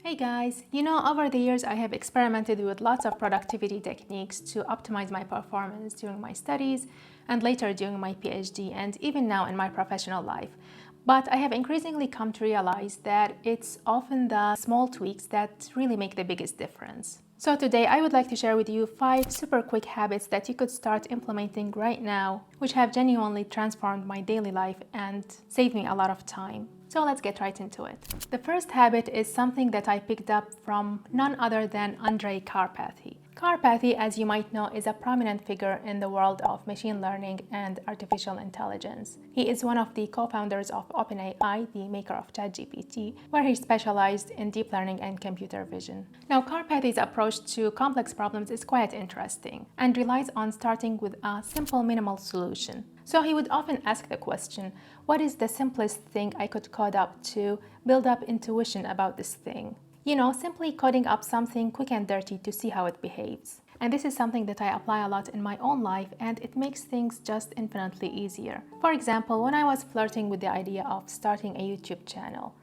Hey guys, over the years I have experimented with lots of productivity techniques to optimize my performance during my studies and later during my PhD and even now in my professional life. But I have increasingly come to realize that it's often the small tweaks that really make the biggest difference. So today I would like to share with you 5 super quick habits that you could start implementing right now, which have genuinely transformed my daily life and saved me a lot of time. So let's get right into it. The first habit is something that I picked up from none other than Andrej Karpathy. Karpathy, as you might know, is a prominent figure in the world of machine learning and artificial intelligence. He is one of the co-founders of OpenAI, the maker of ChatGPT, where he specialized in deep learning and computer vision. Now, Karpathy's approach to complex problems is quite interesting and relies on starting with a simple, minimal solution. So he would often ask the question, what is the simplest thing I could code up to build up intuition about this thing? Simply coding up something quick and dirty to see how it behaves. And this is something that I apply a lot in my own life, and it makes things just infinitely easier. For example, when I was flirting with the idea of starting a YouTube channel,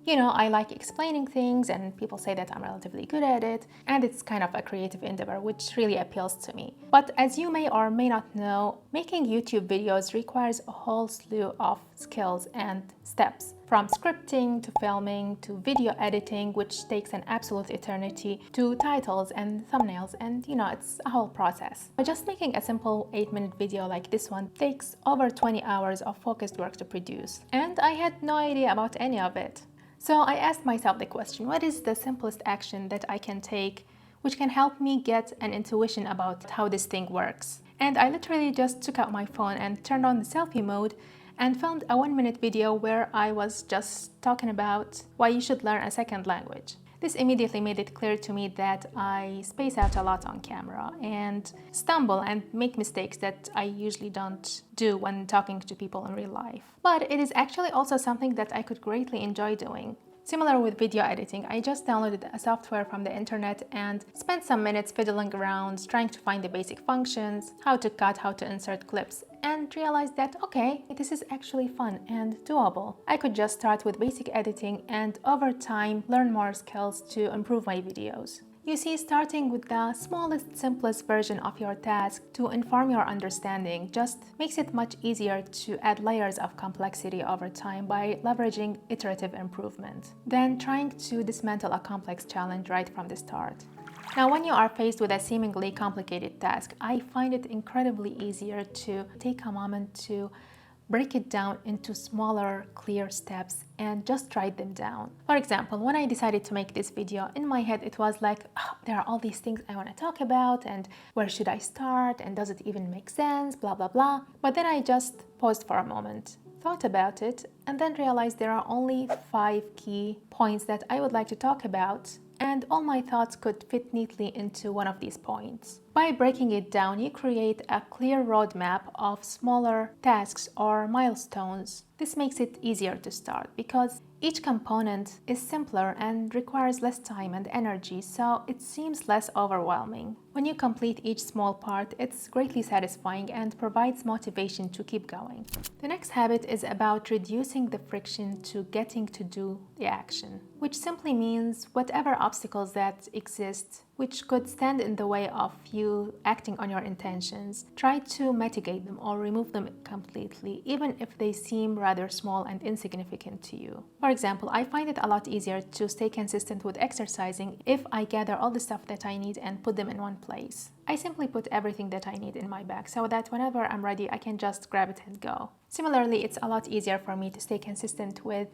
I like explaining things, and people say that I'm relatively good at it, and it's kind of a creative endeavor, which really appeals to me. But as you may or may not know, making YouTube videos requires a whole slew of skills and steps. From scripting to filming to video editing, which takes an absolute eternity, to titles and thumbnails, and it's a whole process. But just making a simple 8-minute video like this one takes over 20 hours of focused work to produce. And I had no idea about any of it. So I asked myself the question, what is the simplest action that I can take which can help me get an intuition about how this thing works? And I literally just took out my phone and turned on the selfie mode and filmed a 1-minute video where I was just talking about why you should learn a second language. This immediately made it clear to me that I space out a lot on camera and stumble and make mistakes that I usually don't do when talking to people in real life. But it is actually also something that I could greatly enjoy doing. Similar with video editing, I just downloaded a software from the internet and spent some minutes fiddling around, trying to find the basic functions, how to cut, how to insert clips, and realized that, okay, this is actually fun and doable. I could just start with basic editing and over time learn more skills to improve my videos. You see, starting with the smallest, simplest version of your task to inform your understanding just makes it much easier to add layers of complexity over time by leveraging iterative improvement than trying to dismantle a complex challenge right from the start. Now, when you are faced with a seemingly complicated task, I find it incredibly easier to take a moment to break it down into smaller, clear steps and just write them down. For example, when I decided to make this video, in my head it was like, there are all these things I want to talk about, and where should I start, and does it even make sense, blah blah blah. But then I just paused for a moment, thought about it, and then realized there are only 5 key points that I would like to talk about, and all my thoughts could fit neatly into one of these points. By breaking it down, you create a clear roadmap of smaller tasks or milestones. This makes it easier to start because each component is simpler and requires less time and energy, so it seems less overwhelming. When you complete each small part, it's greatly satisfying and provides motivation to keep going. The next habit is about reducing the friction to getting to do the action, which simply means whatever obstacles that exist which could stand in the way of you acting on your intentions, try to mitigate them or remove them completely, even if they seem rather small and insignificant to you. For example, I find it a lot easier to stay consistent with exercising if I gather all the stuff that I need and put them in one place. I simply put everything that I need in my bag so that whenever I'm ready, I can just grab it and go. Similarly, it's a lot easier for me to stay consistent with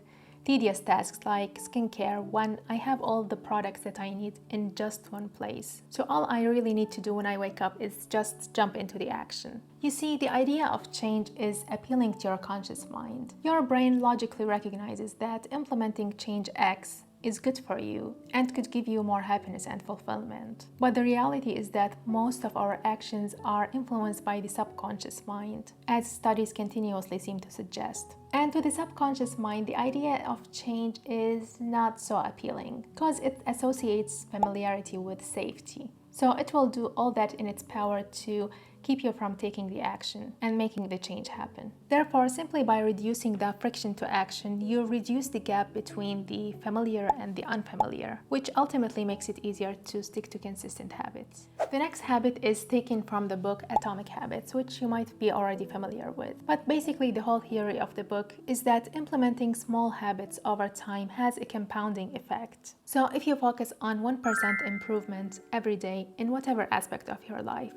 tedious tasks like skincare when I have all the products that I need in just one place. So all I really need to do when I wake up is just jump into the action. You see, the idea of change is appealing to your conscious mind. Your brain logically recognizes that implementing change X is good for you and could give you more happiness and fulfillment. But the reality is that most of our actions are influenced by the subconscious mind, as studies continuously seem to suggest. And to the subconscious mind, the idea of change is not so appealing because it associates familiarity with safety. So it will do all that in its power to keep you from taking the action and making the change happen. Therefore, simply by reducing the friction to action, you reduce the gap between the familiar and the unfamiliar, which ultimately makes it easier to stick to consistent habits. The next habit is taken from the book Atomic Habits, which you might be already familiar with. But basically, the whole theory of the book is that implementing small habits over time has a compounding effect. So if you focus on 1% improvement every day in whatever aspect of your life,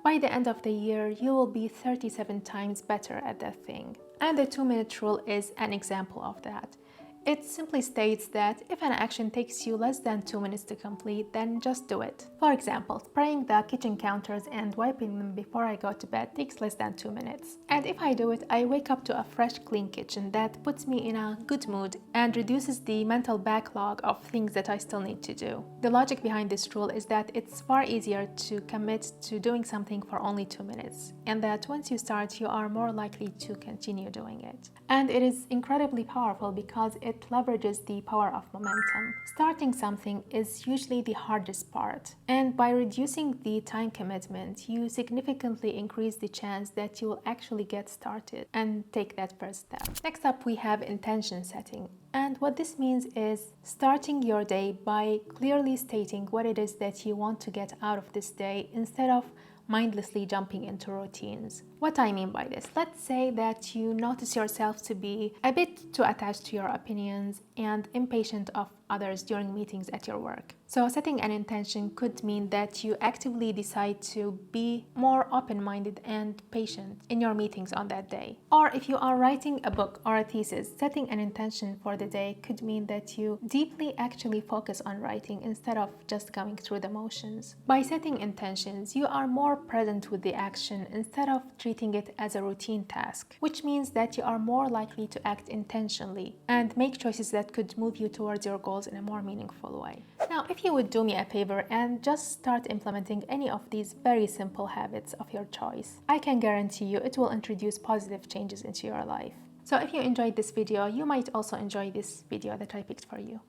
by the end of the year, you will be 37 times better at that thing. And the 2-minute rule is an example of that. It simply states that if an action takes you less than 2 minutes to complete, then just do it. For example, spraying the kitchen counters and wiping them before I go to bed takes less than 2 minutes. And if I do it, I wake up to a fresh, clean kitchen that puts me in a good mood and reduces the mental backlog of things that I still need to do. The logic behind this rule is that it's far easier to commit to doing something for only 2 minutes, and that once you start, you are more likely to continue doing it. And it is incredibly powerful because it leverages the power of momentum. Starting something is usually the hardest part, and by reducing the time commitment, you significantly increase the chance that you will actually get started and take that first step. Next up, we have intention setting. And what this means is starting your day by clearly stating what it is that you want to get out of this day instead of mindlessly jumping into routines. What I mean by this, let's say that you notice yourself to be a bit too attached to your opinions and impatient of others during meetings at your work. So setting an intention could mean that you actively decide to be more open-minded and patient in your meetings on that day. Or if you are writing a book or a thesis, setting an intention for the day could mean that you deeply actually focus on writing instead of just going through the motions. By setting intentions, you are more present with the action instead of treating it as a routine task, which means that you are more likely to act intentionally and make choices that could move you towards your goals in a more meaningful way. Now, if you would do me a favor and just start implementing any of these very simple habits of your choice, I can guarantee you it will introduce positive changes into your life. So if you enjoyed this video, you might also enjoy this video that I picked for you.